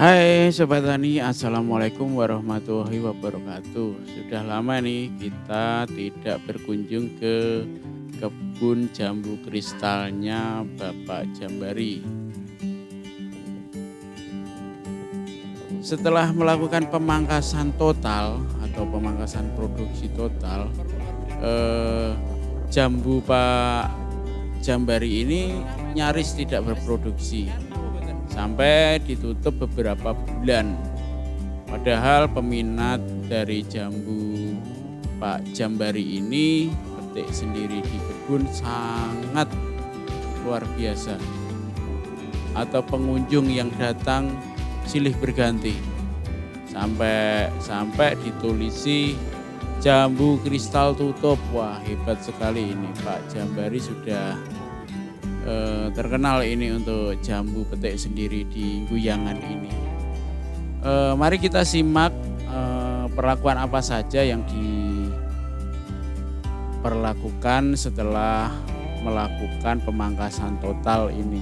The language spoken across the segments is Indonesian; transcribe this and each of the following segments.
Hai Sobat Tani, Assalamualaikum warahmatullahi wabarakatuh. Sudah lama nih kita tidak berkunjung ke kebun jambu kristalnya Bapak Jambari. Setelah melakukan pemangkasan total atau pemangkasan produksi total, jambu Pak Jambari ini nyaris tidak berproduksi sampai ditutup beberapa bulan. Padahal peminat dari jambu Pak Jambari ini petik sendiri di kebun sangat luar biasa. Atau pengunjung yang datang silih berganti. Sampai ditulisi jambu kristal tutup. Wah, hebat sekali ini Pak Jambari sudah terkenal ini untuk jambu petik sendiri di Guyangan ini. Mari kita simak perlakuan apa saja yang diperlakukan setelah melakukan pemangkasan total ini.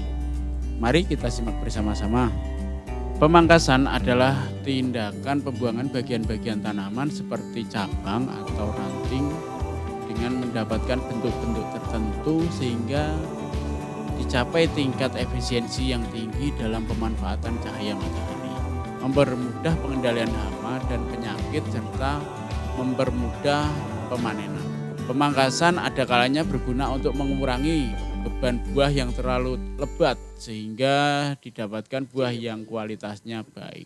Mari kita simak bersama-sama. Pemangkasan adalah tindakan pembuangan bagian-bagian tanaman seperti cabang atau ranting dengan mendapatkan bentuk-bentuk tertentu sehingga dicapai tingkat efisiensi yang tinggi dalam pemanfaatan cahaya matahari, mempermudah pengendalian hama dan penyakit serta mempermudah pemanenan. Pemangkasan ada kalanya berguna untuk mengurangi beban buah yang terlalu lebat sehingga didapatkan buah yang kualitasnya baik.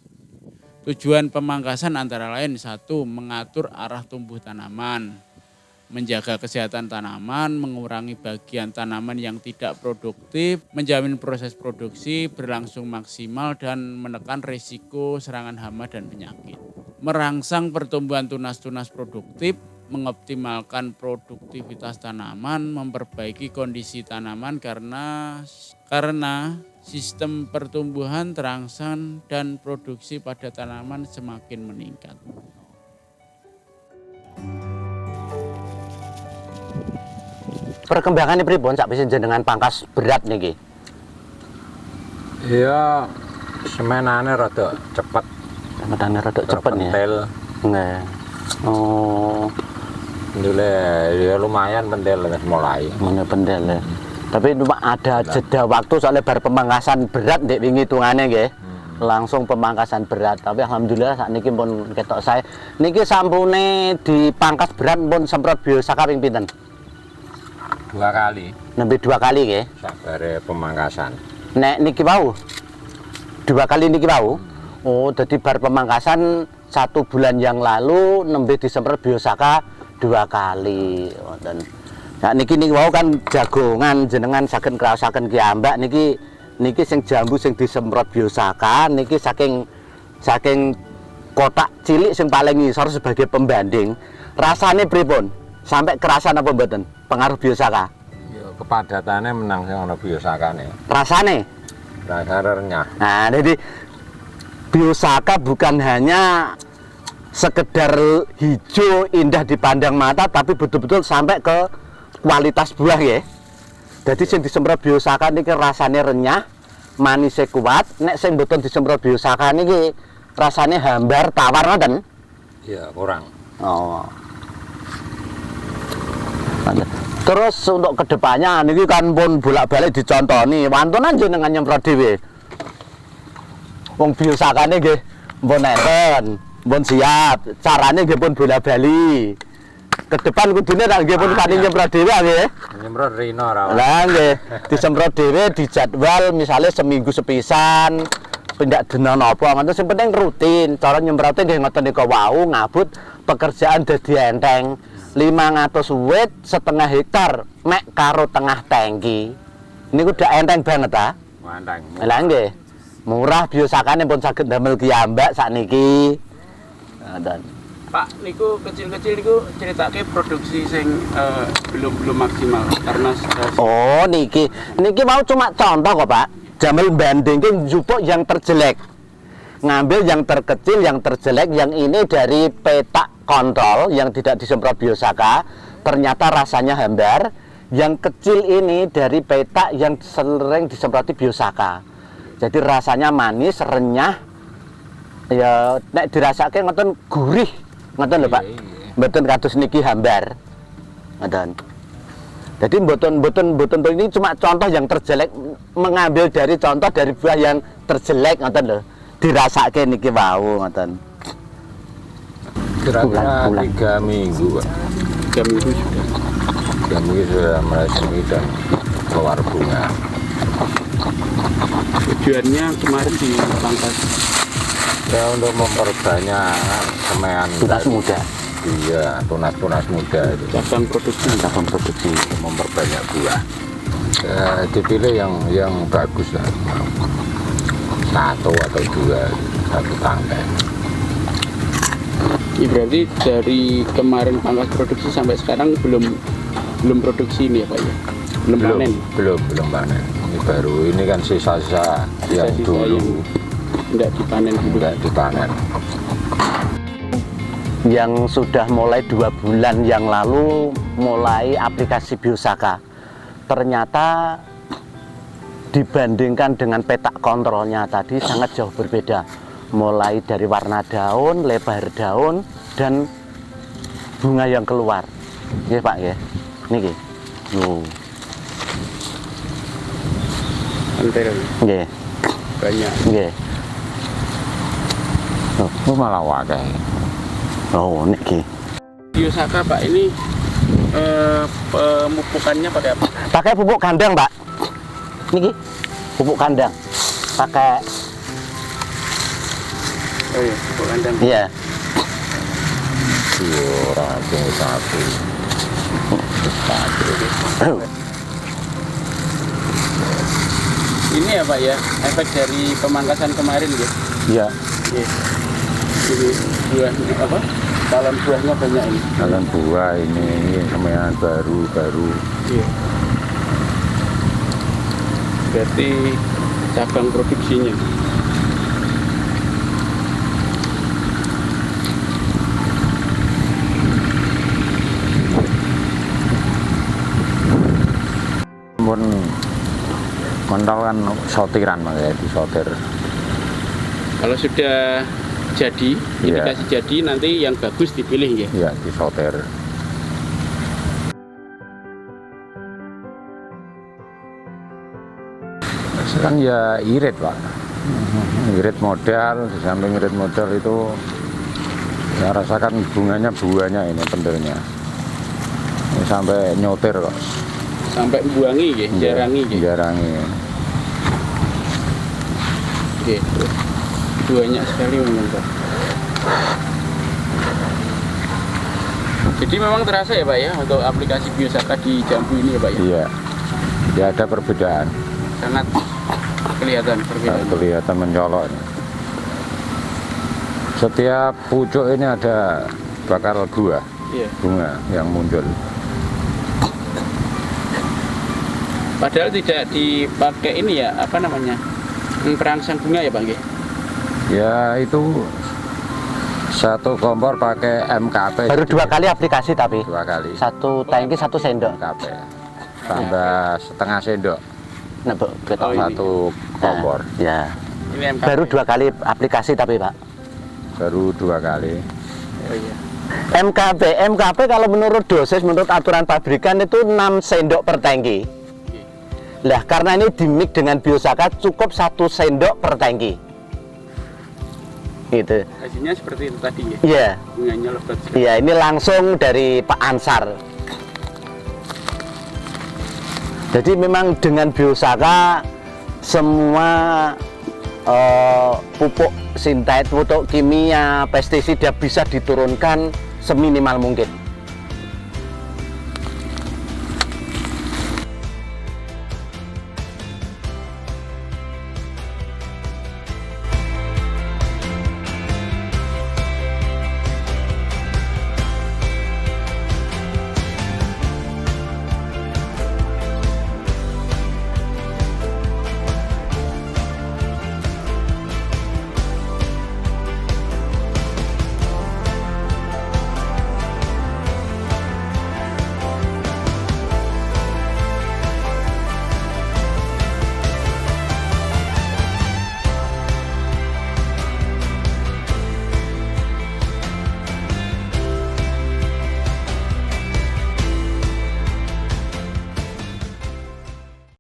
Tujuan pemangkasan antara lain: 1. Mengatur arah tumbuh tanaman, menjaga kesehatan tanaman, mengurangi bagian tanaman yang tidak produktif, menjamin proses produksi berlangsung maksimal dan menekan risiko serangan hama dan penyakit. Merangsang pertumbuhan tunas-tunas produktif, mengoptimalkan produktivitas tanaman, memperbaiki kondisi tanaman karena sistem pertumbuhan terangsang dan produksi pada tanaman semakin meningkat. Perkembangannya pripun sak bisa jenengan pangkas berat niki? Iya, semenane rada cepet. Semenane rada cepet ya. Pentil. Nggih. Oh, Ndule ya lumayan pentil wis mulai. mana pentil ya. Tapi cuma ada jeda waktu soalnya bar pemangkasan berat ndek wingi hitungane nggih. Langsung pemangkasan berat. Tapi alhamdulillah saat niki pun ketok saya. Niki sampune dipangkas berat pun semprot biosaka ping pinten? 2 kali. Nembe 2 kali nggih. Sabare pemangkasan. Nek niki wau 2 kali niki wau. Oh, jadi bar pemangkasan 1 bulan yang lalu nembe disemprot biosaka 2 kali. Dan nah, niki wau kan jagongan jenengan saged ngraosaken kiambak niki sing jambu sing disemprot biosaka niki saking kotak cilik sing paling ngisor sebagai pembanding. Rasane pripun? Sampai kerasan apa mboten pengaruh biosaka? Ya kepadatannya menang sing ana biosakane. Rasane Renyah. nah, jadi biosaka bukan hanya sekedar hijau indah dipandang mata, tapi betul-betul sampai ke kualitas buah ya. Jadi sing disemprot biosaka niki rasane renyah, manisnya kuat. Nek sing mboten disemprot biosaka niki rasane hambar tawar ngoten. Ya kurang. Oh. Terus untuk kedepannya niki kan pun bolak-balik dicontoni, wantunan jenengan nyemprot dhewe. Wong biosakane nggih mpun enten, mpun siap. Carane nggih pun bola-bali. Ke depan kudune tak nggih pun kani nyemprot dhewe nggih. Nyemprot rino ra. Lah nggih, disemprot dhewe dijadwal misalnya seminggu sepisan. Pindak dina napa ngoten sing penting rutin. Cara nyemprote nggih ngoten nika wau ngabut pekerjaan dadi enteng. 500 wit setengah hektar mek karo tengah tangki. Niku udah enteng banget ta? Mantang. Lah nggih. Murah biosakane pun saged damel kiambak sakniki. Dan Pak, niku kecil-kecil niku ceritake produksi sing belum maksimal karena sudah. oh niki mau cuma contoh kok Pak. Jamel bandingke njupuk yang terjelek. Ngambil yang terkecil, yang terjelek, yang ini dari petak kontrol yang tidak disemprot biosaka, ternyata rasanya hambar. Yang kecil ini dari petak yang sering disemproti biosaka. Jadi rasanya manis, renyah, Ya nek dirasake ngoten gurih. Ngoten lho, Pak. Mboten kados niki hambar. Ngoten. Jadi mboten ini cuma contoh yang terjelek, mengambil dari contoh dari buah yang terjelek ngoten lho. Dirasake niki wau ngoten. Kira-kira Bulan. 3 minggu, Pak. 3 minggu sudah. 3 minggu sudah mulai semi dan keluar bunga. Tujuannya kemarin dipangkas Ya untuk memperbanyak semaian Tunas muda. Iya, tunas-tunas muda itu. cabang produksi. Cabang produksi. Memperbanyak buah. Ya, dipilih yang bagus lah. 1 atau 2, 1 tangkai. Ini berarti dari kemarin pangkas produksi sampai sekarang belum produksi ini ya Pak ya? Belum panen? Belum panen. Ini baru, ini kan sisa-sisa yang Sisa-sisa dulu yang enggak dipanen dulu. enggak dipanen. Yang sudah mulai 2 bulan yang lalu mulai aplikasi Biosaka. Ternyata dibandingkan dengan petak kontrolnya tadi sangat jauh berbeda. Mulai dari warna daun, lebar daun, dan bunga yang keluar. Iya Pak ya. Niki. Antel Nggih. banyak. Nggih. Oh, malah wakai. Oh, niki. Biosaka Pak ini pemupukannya pakai apa? Pakai pupuk kandang, Pak. Niki. Pupuk kandang. Pakai Oh iya, pupuk kandang. iya. Ora satu. Ini ya Pak ya, efek dari pemangkasan kemarin gitu. Iya, Iya. Ini buahnya apa? Dalam buahnya banyak ini. kalian buah ini semaian baru. Iya. Berarti cabang produksinya. Pun mental kan sortiran makanya disortir. Kalau sudah jadi, Iya. indikasi jadi nanti yang bagus dipilih ya. Iya, disortir. Kan ya irit, Pak. Irit modal, di samping irit modal itu ya rasakan bunganya buahnya ini pentilnya. Ini sampai nyotir kok. Sampai buangi ya, jarangi ya. Jarangi. Gitu. Banyak sekali memang Pak. Jadi memang terasa ya Pak ya untuk aplikasi Biosaka di jambu ini ya Pak ya. Iya. Ya ada perbedaan. Sangat kelihatan perbedaan. Kelihatan mencolok. Setiap pucuk ini ada bakal buah, Iya. bunga yang muncul. Padahal tidak dipakai ini ya, apa namanya? Perangsang bunga ya Pak nggih? Ya itu satu kompor pakai MKP. Baru 2 kali aplikasi tapi 2 kali. 1 tangki 1 sendok. MKP. Tambah setengah sendok. Nah, Bu, betul. Oh, ini. Satu kompor. Ya. Ini MKP. Baru 2 kali aplikasi tapi Pak. Baru 2 kali. Oh iya. MKP kalau menurut dosis, menurut aturan pabrikan itu 6 sendok per tangki. Lah karena ini dimix dengan Biosaka cukup 1 sendok per tangki. Gitu. Hasilnya seperti itu tadi ya. Iya. Bunganya lebat sekali. Iya, ini langsung dari Pak Ansar. Jadi memang dengan Biosaka semua pupuk sintet, pupuk kimia, pestisida bisa diturunkan seminimal mungkin.